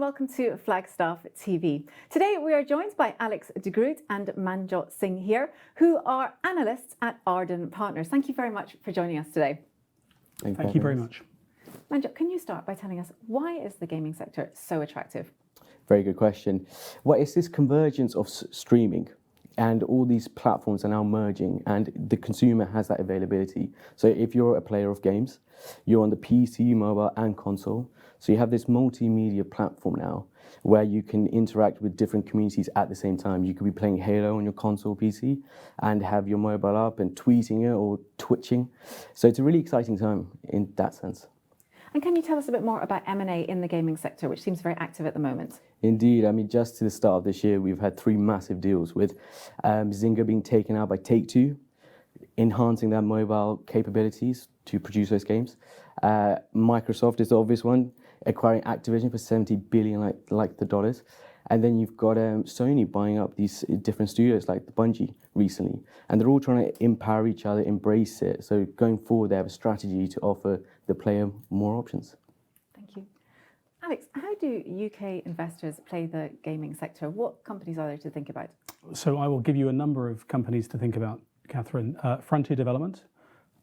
welcome to Flagstaff TV. Today we are joined by Degroote and Manjot Singh Heer, who are analysts at Arden Partners. Thank you very much for joining us today. Thank you very much. Manjot, can you start by telling us why is the gaming sector so attractive? Very good question. Well, it's this convergence of streaming, and all these platforms are now merging, and the consumer has that availability. So if you're a player of games, you're on the PC, mobile and console. So you have this multimedia platform now where you can interact with different communities at the same time. You could be playing Halo on your console PC and have your mobile up and tweeting it or twitching. So it's a really exciting time in that sense. And can you tell us a bit more about M&A in the gaming sector, which seems very active at the moment? Indeed. I mean, just to the start of this year, we've had 3 massive deals with Zynga being taken out by Take-Two, enhancing their mobile capabilities to produce those games. Microsoft is the obvious one, acquiring Activision for $70 billion, like the dollars. And then you've got Sony buying up these different studios like the Bungie recently. And they're all trying to empower each other, embrace it. So going forward, they have a strategy to offer the player more options. Thank you. Alex, how do UK investors play the gaming sector? What companies are there to think about? So I will give you a number of companies to think about, Catherine. Frontier Development,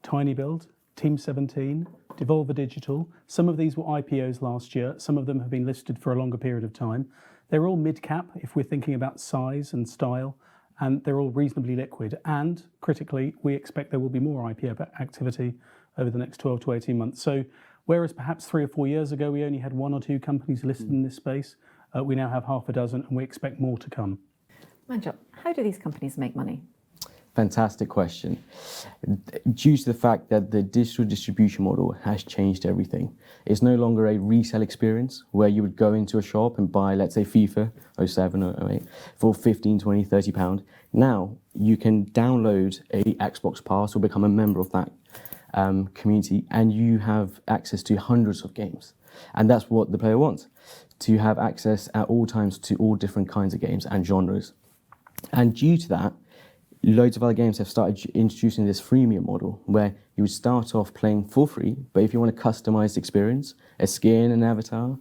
TinyBuild, Team 17, Devolver Digital. Some of these were IPOs last year. Some of them have been listed for a longer period of time. They're all mid-cap if we're thinking about size and style, and they're all reasonably liquid. And critically, we expect there will be more IPO activity over the next 12 to 18 months. So whereas perhaps 3 or 4 years ago, we only had 1 or 2 companies listed in this space, we now have half a dozen, and we expect more to come. Manjot, how do these companies make money? Fantastic question. Due to the fact that the digital distribution model has changed everything. It's no longer a resale experience where you would go into a shop and buy, let's say, FIFA 07 or 08 for 15, 20, 30 pounds. Now you can download a Xbox Pass or become a member of that community, and you have access to hundreds of games. And that's what the player wants, to have access at all times to all different kinds of games and genres. And due to that, loads of other games have started introducing this freemium model where you would start off playing for free, but if you want a customized experience, a skin, an avatar,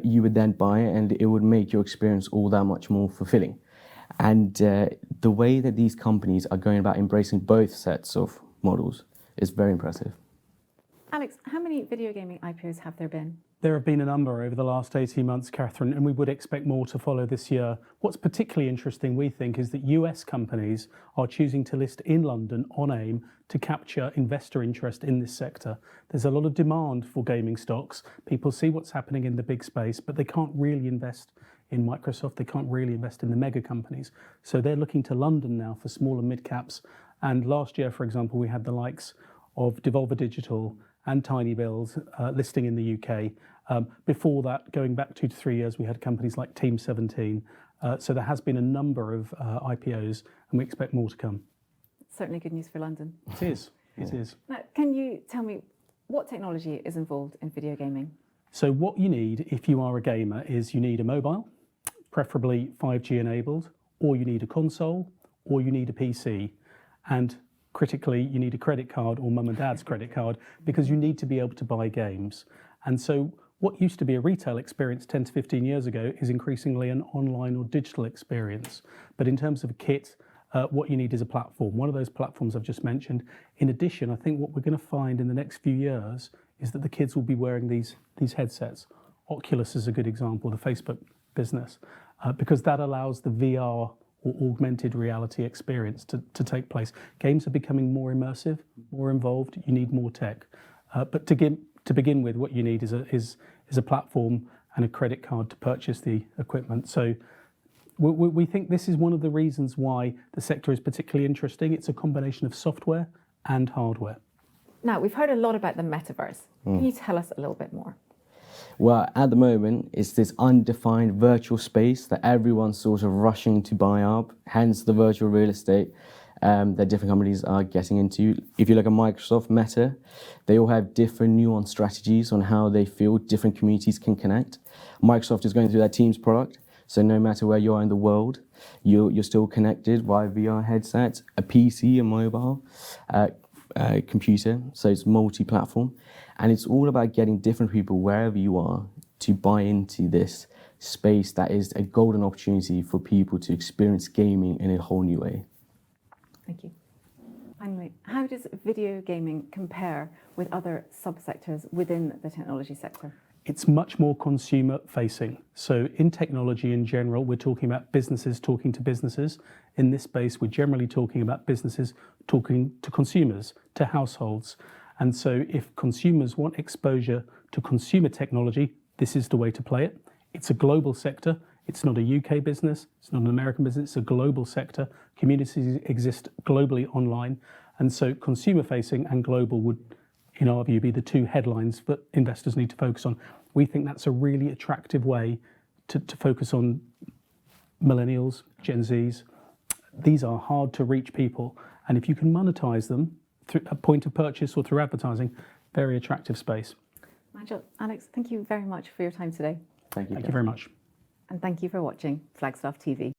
you would then buy it, and it would make your experience all that much more fulfilling. And the way that these companies are going about embracing both sets of models is very impressive. Alex, how many video gaming IPOs have there been? There have been a number over the last 18 months, Catherine, and we would expect more to follow this year. What's particularly interesting, we think, is that US companies are choosing to list in London on AIM to capture investor interest in this sector. There's a lot of demand for gaming stocks. People see what's happening in the big space, but they can't really invest in Microsoft. They can't really invest in the mega companies. So they're looking to London now for smaller mid caps. And last year, for example, we had the likes of Devolver Digital and TinyBuild listing in the UK. Before that, going back 2 to 3 years, we had companies like Team 17. So there has been a number of IPOs, and we expect more to come. Certainly good news for London. It is. It is. Now, can you tell me what technology is involved in video gaming? So what you need if you are a gamer is you need a mobile, preferably 5G enabled, or you need a console, or you need a PC. And critically, you need a credit card or mum and dad's credit card because you need to be able to buy games. And so what used to be a retail experience 10 to 15 years ago is increasingly an online or digital experience. But in terms of a kit, what you need is a platform. One of those platforms I've just mentioned. In addition, I think what we're going to find in the next few years is that the kids will be wearing these headsets. Oculus is a good example, the Facebook business, because that allows the VR or augmented reality experience to take place. Games are becoming more immersive, more involved. You need more tech. But to begin with, what you need is a platform and a credit card to purchase the equipment. So we think this is one of the reasons why the sector is particularly interesting. It's a combination of software and hardware. Now, we've heard a lot about the Metaverse. Can you tell us a little bit more? Well, at the moment, it's this undefined virtual space that everyone's sort of rushing to buy up, hence the virtual real estate that different companies are getting into. If you look at Microsoft, Meta, they all have different nuanced strategies on how they feel different communities can connect. Microsoft is going through their Teams product, so no matter where you are in the world, you're still connected via VR headsets, a PC, a mobile, computer, so it's multi-platform. And it's all about getting different people wherever you are to buy into this space that is a golden opportunity for people to experience gaming in a whole new opportunity for people to experience gaming in a whole new way. Thank you. Finally, how does video gaming compare with other subsectors within the technology sector? It's much more consumer facing. So in technology in general, we're talking about businesses talking to businesses. In this space, we're generally talking about businesses talking to consumers, to households. And so if consumers want exposure to consumer technology, this is the way to play it. It's a global sector. It's not a UK business. It's not an American business. It's a global sector. Communities exist globally online. And so consumer facing and global would, in our view, be the two headlines that investors need to focus on. We think that's a really attractive way to focus on millennials, Gen Zs. These are hard to reach people. And if you can monetize them through a point of purchase or through advertising, very attractive space. Manjot, Alex, thank you very much for your time today. Thank you. Thank you very much. And thank you for watching Flagstaff TV.